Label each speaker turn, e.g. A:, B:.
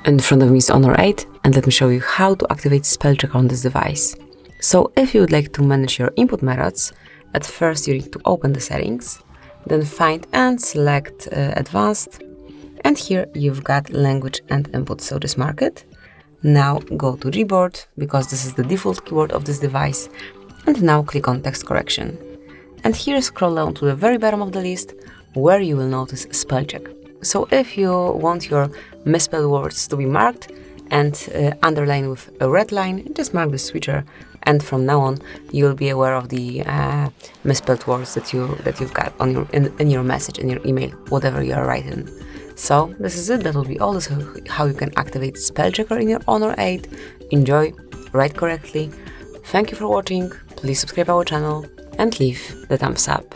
A: In front of me is Honor 8, and let me show you how to activate spell checker on this device. So if you would like to manage your input methods, at first you need to open the settings, then find and select advanced, and here you've got language and input, so just mark it. Now go to Gboard, because this is the default keyboard of this device, and now click on text correction. And here scroll down to the very bottom of the list, where you will notice spell check. So if you want your misspelled words to be marked and underlined with a red line, just mark the switcher, and from now on you will be aware of the misspelled words that you've got on your in your message, in your email, whatever you are writing. So this is it. That will be all. This is how you can activate spell checker in your Honor 8. Enjoy, write correctly. Thank you for watching. Please subscribe our channel and leave the thumbs up.